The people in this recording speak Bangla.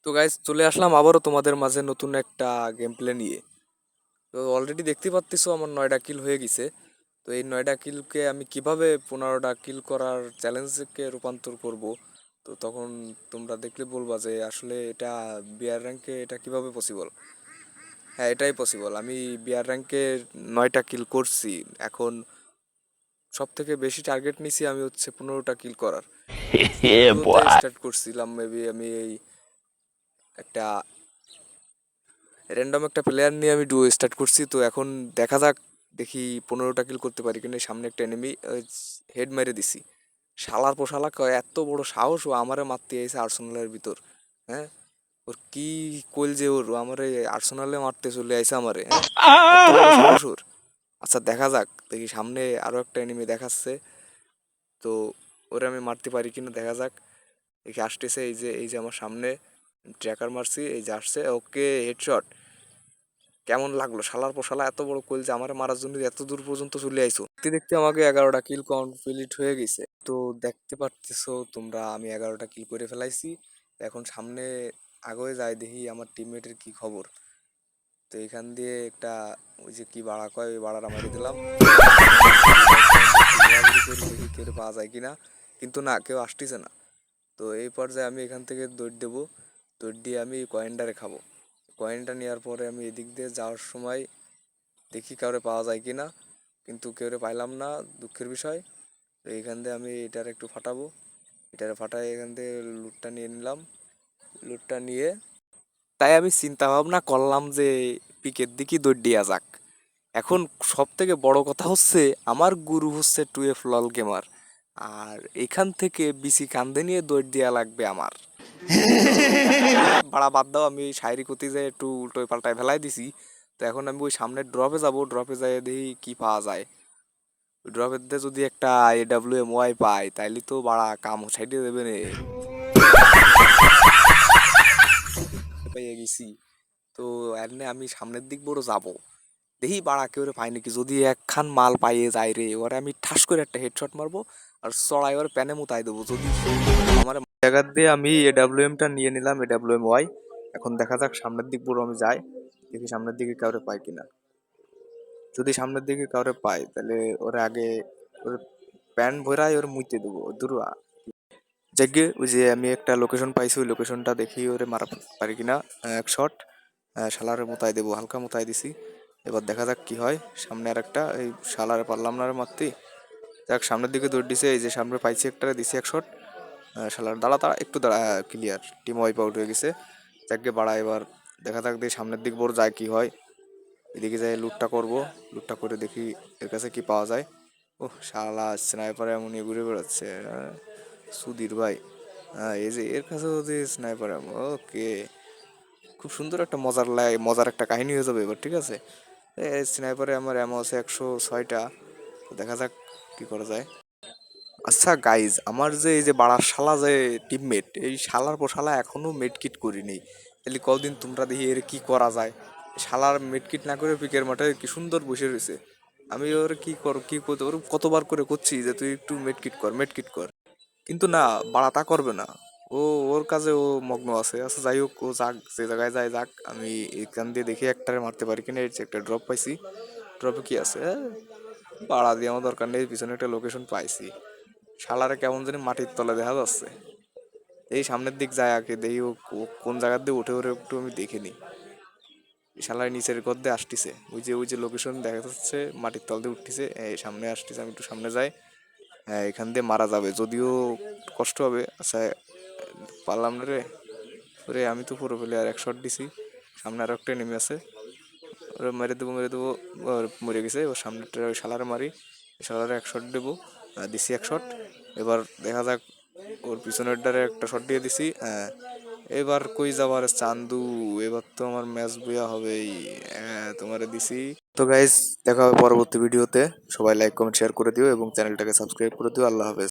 তো গাইস চলে আসলাম আবারও তোমাদের মাঝে নতুন একটা গেম প্লে নিয়ে। তো অলরেডি দেখতে পাচ্ছিস আমার 9টা কিল হয়ে গেছে। তো এই 9টা কিলকে আমি কিভাবে 15টা কিল করার চ্যালেঞ্জকে রূপান্তর করব, তো তখন তোমরা দেখলে বলবা যে আসলে এটা বিআর র্যাঙ্কে এটা কিভাবে পসিবল। হ্যাঁ, এটাই পসিবল। আমি বিআর র্যাঙ্কে 9টা কিল করছি। এখন সব থেকে বেশি টার্গেট নিছি আমি হচ্ছে 15টা কিল করার। Yeah, ডুয়োতে boy. স্টার্ট করছিলাম, মেবি আমি এই একটা র্যান্ডম একটা প্লেয়ার নিয়ে আমি ডুও স্টার্ট করছি। তো এখন দেখা যাক, দেখি 15টা কিল করতে পারি কিনা। সামনে একটা এনিমি হেড মেরে দিছি। শালার পোশালা কয় এত বড় সাহস, ও আমারে মারতে এসে আর্সেনালের ভিতর। হ্যাঁ, ওর কি কইল যে ওর আমারে আর্সেনালে মারতে চলে আইছে আমারে। হ্যাঁ, এত বড় সাহস ওর। আচ্ছা দেখা যাক, দেখি সামনে আরো একটা এনিমি দেখাচ্ছে। তো ওরে আমি মারতে পারি কিনা দেখা যাক। দেখি আসতেছে, এই যে আমার সামনে ট্র্যাকার মারছি, এই যে আসছে। ওকে, হেডশট। কেমন লাগলো? শালার পর শালা এত বড় কোয়েল যে আমার মারার জন্য এত দূর পর্যন্ত চলে আইছো। দেখতে দেখতে আমাকে 11টা কিল কমপ্লিট হয়ে গেছে। তো দেখতে পারতেছো তোমরা আমি 11টা কিল করে ফেলাইছি। এখন সামনে আগে যাই, দেখি আমার টিমমেটের কি খবর। তো এখান দিয়ে একটা ওই যে কি বাড়া কয়, ওই বাড়াটা মারি দিলাম। এখন দেখি রিভাইভ পয়েন্টে একটু ঘোরাঘুরি করি, দেখি কেউ পাওয়া যায় কিনা। কিন্তু না, কেউ আসতেছে না। তো এই পর্যায়ে আমি এখান থেকে দৌড় দেবো। দৌড় দিয়ে আমি কয়েনটারে খাবো। কয়েনটা নেওয়ার পরে আমি এদিক দিয়ে যাওয়ার সময় দেখি কাউরে পাওয়া যায় কি না। কিন্তু কেউরে পাইলাম না, দুঃখের বিষয়। তো এইখান দিয়ে আমি এটার একটু ফাটাবো। এটারে ফাটাই এখান থেকে লুটটা নিয়ে নিলাম। লুটটা নিয়ে তাই আমি চিন্তা ভাবনা করলাম যে পিকের দিকে দৌড় দিয়া যাক। এখন সব থেকে বড় কথা হচ্ছে আমার গুরু হচ্ছে 2F লল গেমার। আর এখান থেকে বিসি কান্দে নিয়ে দৌড় দেওয়া লাগবে আমার। তো ভাড়া বাদ দাও, আমি ওই শায়েরি করতে যাই একটু উল্টোয় পাল্টায় ফেলাই দিছি। তো এখন আমি ওই সামনের ড্রপে যাব, ড্রপে যাই দেখি কি পাওয়া যায়। ওই ড্রপের দিয়ে যদি একটা AWM পাই তাইলে তো বাড়া কাম সাইডে দেবে রে। পেয়ে গেছি। তো এমনি আমি সামনের দিক বড় যাব, দেখি বাড়া কেউ পাই নাকি। যদি একখান মাল পাইয়ে যায় রে, এবারে আমি ঠাস করে একটা হেডশট মারবো আর চড়াই এবার প্যানে মুতাই দেবো। যদি আমার জায়গা দিয়ে আমি AWMটা নিয়ে নিলাম, AWM। এখন দেখা যাক সামনের দিক বড় আমি যাই, দেখি সামনের দিকে কাউরে পাই কিনা। যদি সামনের দিকে কাউরে পাই তাহলে ওরে আগে ওর প্যান ভরাই ওর মুইতে দেবো দূর। যাকে ওই যে আমি একটা লোকেশন পাইছি, ওই লোকেশনটা দেখি ওরে মারা পারি কিনা। এক শট শালারে মোতাই দেবো, হালকা মোতাই দিছি। এবার দেখা যাক কি হয়। সামনে আর একটা, এই শালারে পারলাম না রে মারতে। যাক সামনের দিকে দৌড় দিছে, এই যে সামনে পাইছি একটা, দিছি এক শট। শালার দাঁড়া দাঁড়া একটু দাঁড়া, ক্লিয়ার, টিম ওয়াইপ আউট হয়ে গেছে। যাকে বাড়া, এবার দেখা যাক দিয়ে সামনের দিক বড় যায় কি হয়। এদিকে যাই লুটটা করব, লুটটা করে দেখি এর কাছে কি পাওয়া যায়। ও শালা স্নাইপার এমন ঘুরে বেড়াচ্ছে। সুধীর ভাই, হ্যাঁ এই যে এর কাছে যদি স্নাইপার, ওকে, খুব সুন্দর একটা মজার একটা কাহিনী হয়ে যাবে এবার। ঠিক আছে, এই স্নাইপারে আমার এমন আছে 106টা। তো দেখা যাক কি করা যায়। আচ্ছা গাইজ, আমার যে এই যে বাড়ার শালা যে টিমমেট, এই শালার পর শালা এখনো মেডকিট করিনি। তাহলে কদিন তোমরা দেখি এর কি করা যায়। শালার মেডকিট না করে পিকের মাঠে কি সুন্দর বসে রয়েছে। আমি ওর কি করতে ওর কতবার করে করছি যে তুই একটু মেডকিট কর, মেডকিট কর। কিন্তু না, বাড়া তা করবে না। ও ওর কাজে ও মগ্ন আছে। আচ্ছা যাই হোক, ও যাক, যে জায়গায় যায় যাক। আমি এখান দিয়ে দেখি একটারে মারতে পারি কিনা। এই যে একটা ড্রপ পাইছি, ড্রপে কি আছে? বাড়া দিয়ে আমার দরকার নেই, পিছনে একটা লোকেশন পাইছি। শালারে কেমন জানি মাটির তলে দেখা যাচ্ছে। এই সামনের দিক যায় আগে দেখি ও কোন জায়গার দিয়ে উঠে ওরে একটু আমি দেখে নিই। শালার নিচের ঘর দিয়ে আসতেছে, ওই যে লোকেশন দেখা যাচ্ছে, মাটির তল দিয়ে উঠতেছে, এই সামনে আসতেছে। আমি একটু সামনে যাই। হ্যাঁ, এখান দিয়ে মারা যাবে, যদিও কষ্ট হবে। আচ্ছা পারলাম না রে। ওরে আমি তো পুরো প্লেয়ার, এক শট দিছি। সামনে আরো একটা নেমে আছে, ওরে মেরে দেবো। ওর মরে গেছে। ওর সামনেটা ওই শালারে মারি, শালারে এক শট দেবো। দিছি এক শট। এবার দেখা যাক, ওর পিছনের ডারে একটা শট দিয়ে দিছি। হ্যাঁ, এবার কই যাবার চান্দু, এবার তো আমার ম্যাচ বইয়া হবেই। হ্যাঁ, তোমারে দিছি। তো গাইস, দেখা হবে পরবর্তী ভিডিওতে। সবাই লাইক কমেন্ট শেয়ার করে দিও এবং চ্যানেলটাকে সাবস্ক্রাইব করে দিও। আল্লাহ হাফেজ।